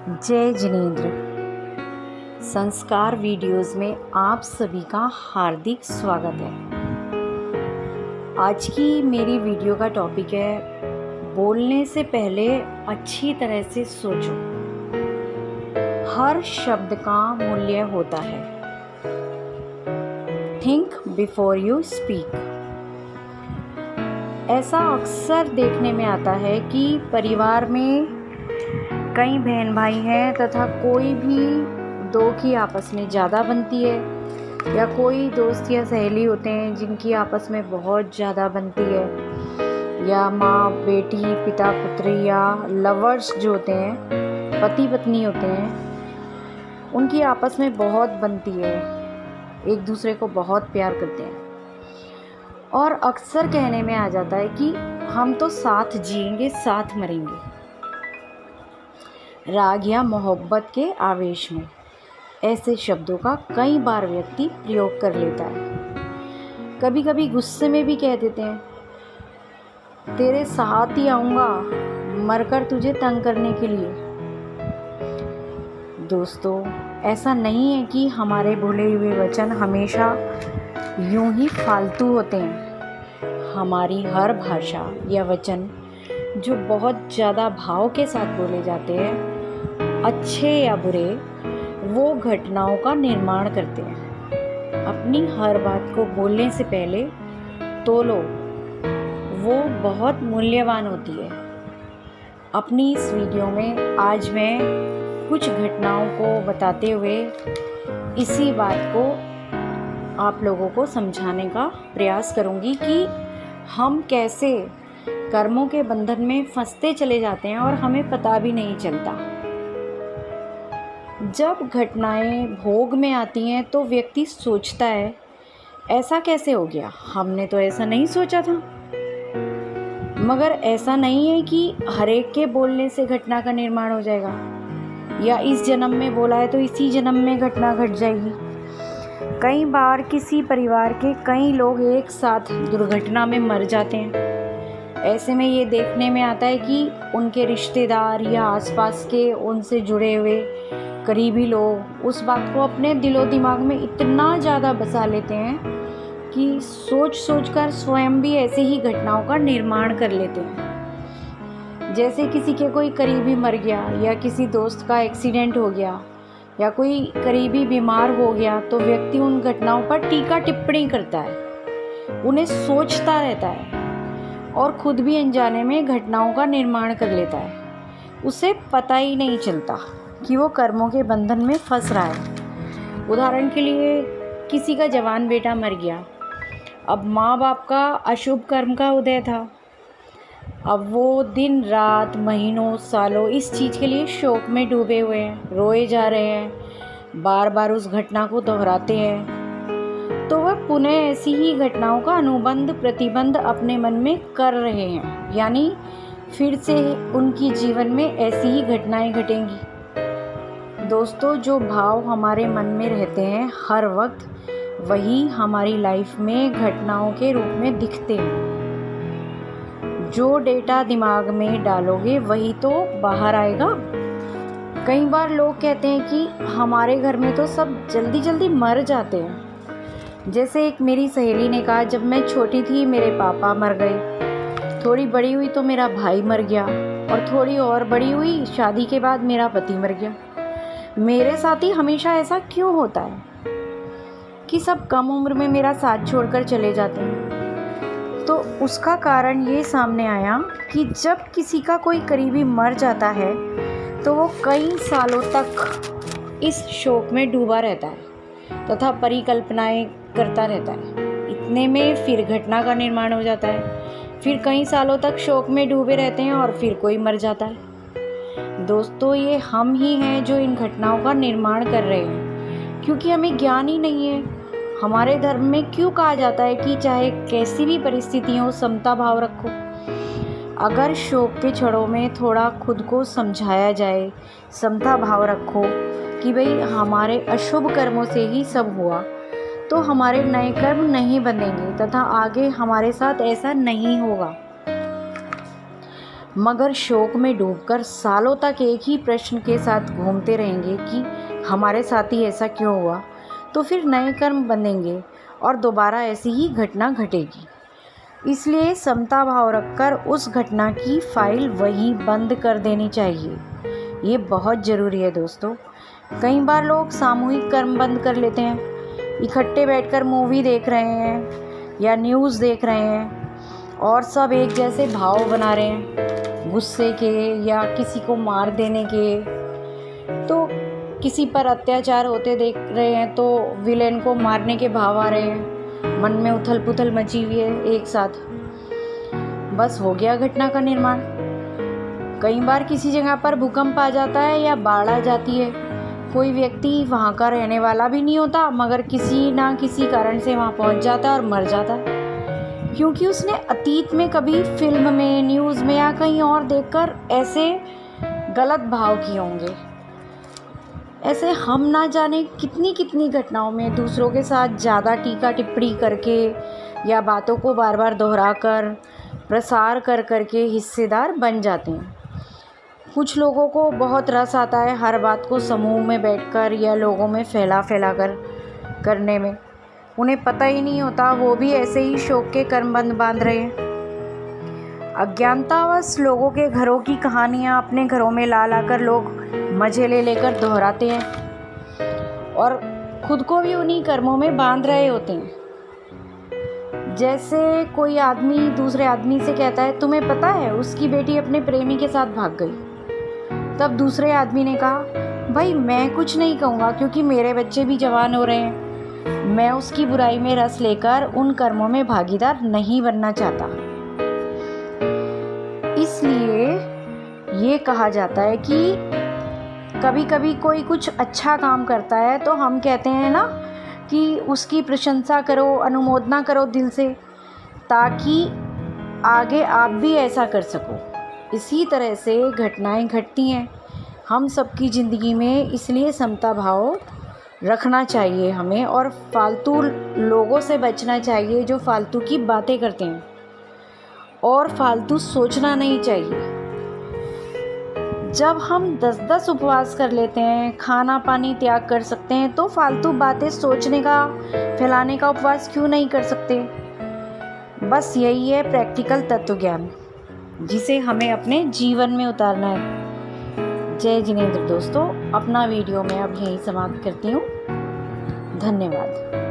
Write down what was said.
जय जिनेंद्र। संस्कार वीडियोस में आप सभी का हार्दिक स्वागत है। आज की मेरी वीडियो का टॉपिक है, बोलने से पहले अच्छी तरह से सोचो। हर शब्द का मूल्य होता है। Think before you speak. ऐसा अक्सर देखने में आता है कि परिवार में कई बहन भाई हैं तथा कोई भी दो की आपस में ज़्यादा बनती है, या कोई दोस्त या सहेली होते हैं जिनकी आपस में बहुत ज़्यादा बनती है, या माँ बेटी, पिता पुत्री, या लवर्स जो होते हैं, पति पत्नी होते हैं, उनकी आपस में बहुत बनती है, एक दूसरे को बहुत प्यार करते हैं और अक्सर कहने में आ जाता है कि हम तो साथ जिएंगे साथ मरेंगे। राग या मोहब्बत के आवेश में ऐसे शब्दों का कई बार व्यक्ति प्रयोग कर लेता है। कभी कभी गुस्से में भी कह देते हैं, तेरे साथ ही आऊँगा मरकर तुझे तंग करने के लिए। दोस्तों, ऐसा नहीं है कि हमारे बोले हुए वचन हमेशा यूं ही फालतू होते हैं। हमारी हर भाषा या वचन जो बहुत ज़्यादा भाव के साथ बोले जाते हैं, अच्छे या बुरे, वो घटनाओं का निर्माण करते हैं। अपनी हर बात को बोलने से पहले तोलो, वो बहुत मूल्यवान होती है। अपनी इस वीडियो में आज मैं कुछ घटनाओं को बताते हुए इसी बात को आप लोगों को समझाने का प्रयास करूंगी कि हम कैसे कर्मों के बंधन में फंसते चले जाते हैं और हमें पता भी नहीं चलता। जब घटनाएं भोग में आती हैं तो व्यक्ति सोचता है, ऐसा कैसे हो गया, हमने तो ऐसा नहीं सोचा था। मगर ऐसा नहीं है कि हर एक के बोलने से घटना का निर्माण हो जाएगा, या इस जन्म में बोला है तो इसी जन्म में घटना घट जाएगी। कई बार किसी परिवार के कई लोग एक साथ दुर्घटना में मर जाते हैं। ऐसे में ये देखने में आता है कि उनके रिश्तेदार या आसपास के उनसे जुड़े हुए करीबी लोग उस बात को अपने दिलो दिमाग में इतना ज़्यादा बसा लेते हैं कि सोच सोचकर स्वयं भी ऐसे ही घटनाओं का निर्माण कर लेते हैं। जैसे किसी के कोई करीबी मर गया, या किसी दोस्त का एक्सीडेंट हो गया, या कोई करीबी बीमार हो गया, तो व्यक्ति उन घटनाओं पर टीका टिप्पणी करता है, उन्हें सोचता रहता है और खुद भी अनजाने में घटनाओं का निर्माण कर लेता है। उसे पता ही नहीं चलता कि वो कर्मों के बंधन में फंस रहा है। उदाहरण के लिए, किसी का जवान बेटा मर गया। अब माँ बाप का अशुभ कर्म का उदय था। अब वो दिन रात, महीनों, सालों इस चीज़ के लिए शोक में डूबे हुए हैं, रोए जा रहे हैं, बार बार उस घटना को दोहराते हैं। तो वह पुनः ऐसी ही घटनाओं का अनुबंध प्रतिबंध अपने मन में कर रहे हैं, यानी फिर से उनकी जीवन में ऐसी ही घटनाएं घटेंगी। दोस्तों, जो भाव हमारे मन में रहते हैं हर वक्त, वही हमारी लाइफ में घटनाओं के रूप में दिखते हैं। जो डेटा दिमाग में डालोगे वही तो बाहर आएगा। कई बार लोग कहते हैं कि हमारे घर में तो सब जल्दी जल्दी मर जाते हैं। जैसे एक मेरी सहेली ने कहा, जब मैं छोटी थी मेरे पापा मर गए, थोड़ी बड़ी हुई तो मेरा भाई मर गया, और थोड़ी और बड़ी हुई, शादी के बाद मेरा पति मर गया। मेरे साथ ही हमेशा ऐसा क्यों होता है कि सब कम उम्र में मेरा साथ छोड़कर चले जाते हैं? तो उसका कारण ये सामने आया कि जब किसी का कोई करीबी मर जाता है तो वो कई सालों तक इस शोक में डूबा रहता है तथा परिकल्पनाएं करता रहता है। इतने में फिर घटना का निर्माण हो जाता है, फिर कई सालों तक शोक में डूबे रहते हैं और फिर कोई मर जाता है। दोस्तों, ये हम ही हैं जो इन घटनाओं का निर्माण कर रहे हैं, क्योंकि हमें ज्ञान ही नहीं है। हमारे धर्म में क्यों कहा जाता है कि चाहे कैसी भी परिस्थिति हो, समता भाव रखो। अगर शोक के क्षणों में थोड़ा खुद को समझाया जाए, समता भाव रखो कि भाई हमारे अशुभ कर्मों से ही सब हुआ, तो हमारे नए कर्म नहीं बनेंगे तथा आगे हमारे साथ ऐसा नहीं होगा। मगर शोक में डूबकर सालों तक एक ही प्रश्न के साथ घूमते रहेंगे कि हमारे साथ ही ऐसा क्यों हुआ, तो फिर नए कर्म बनेंगे और दोबारा ऐसी ही घटना घटेगी। इसलिए समता भाव रखकर उस घटना की फाइल वहीं बंद कर देनी चाहिए। ये बहुत ज़रूरी है दोस्तों। कई बार लोग सामूहिक कर्म बंद कर लेते हैं, इकट्ठे बैठकर मूवी देख रहे हैं या न्यूज़ देख रहे हैं और सब एक जैसे भाव बना रहे हैं, गुस्से के या किसी को मार देने के। तो किसी पर अत्याचार होते देख रहे हैं तो विलेन को मारने के भाव आ रहे हैं, मन में उथल पुथल मची हुई है एक साथ। बस हो गया घटना का निर्माण। कई बार किसी जगह पर भूकंप आ जाता है या बाढ़ आ जाती है, कोई व्यक्ति वहाँ का रहने वाला भी नहीं होता मगर किसी ना किसी कारण से वहाँ पहुँच जाता है और मर जाता है, क्योंकि उसने अतीत में कभी फिल्म में, न्यूज़ में या कहीं और देखकर ऐसे गलत भाव किए होंगे। ऐसे हम ना जाने कितनी कितनी घटनाओं में दूसरों के साथ ज़्यादा टीका टिप्पणी करके या बातों को बार बार दोहराकर प्रसार कर करके हिस्सेदार बन जाते हैं। कुछ लोगों को बहुत रस आता है हर बात को समूह में बैठकर या लोगों में फैला कर करने में। उन्हें पता ही नहीं होता वो भी ऐसे ही शोक के कर्मबंध बांध रहे हैं। अज्ञानतावश लोगों के घरों की कहानियाँ अपने घरों में ला कर लोग मज़े लेकर दोहराते हैं और खुद को भी उन्हीं कर्मों में बांध रहे होते हैं। जैसे कोई आदमी दूसरे आदमी से कहता है, तुम्हें पता है उसकी बेटी अपने प्रेमी के साथ भाग गई। तब दूसरे आदमी ने कहा, भाई मैं कुछ नहीं कहूँगा क्योंकि मेरे बच्चे भी जवान हो रहे हैं, मैं उसकी बुराई में रस लेकर उन कर्मों में भागीदार नहीं बनना चाहता। इसलिए ये कहा जाता है कि कभी कभी कोई कुछ अच्छा काम करता है तो हम कहते हैं ना कि उसकी प्रशंसा करो, अनुमोदना करो दिल से, ताकि आगे आप भी ऐसा कर सको। इसी तरह से घटनाएं घटती हैं हम सबकी ज़िंदगी में, इसलिए समता भाव रखना चाहिए हमें और फालतू लोगों से बचना चाहिए जो फालतू की बातें करते हैं, और फालतू सोचना नहीं चाहिए। जब हम 10-10 उपवास कर लेते हैं, खाना पानी त्याग कर सकते हैं, तो फालतू बातें सोचने का, फैलाने का उपवास क्यों नहीं कर सकते। बस यही है प्रैक्टिकल तत्व ज्ञान, जिसे हमें अपने जीवन में उतारना है। जय जिनेंद्र दोस्तों, अपना वीडियो मैं अब यहीं समाप्त करती हूँ। धन्यवाद।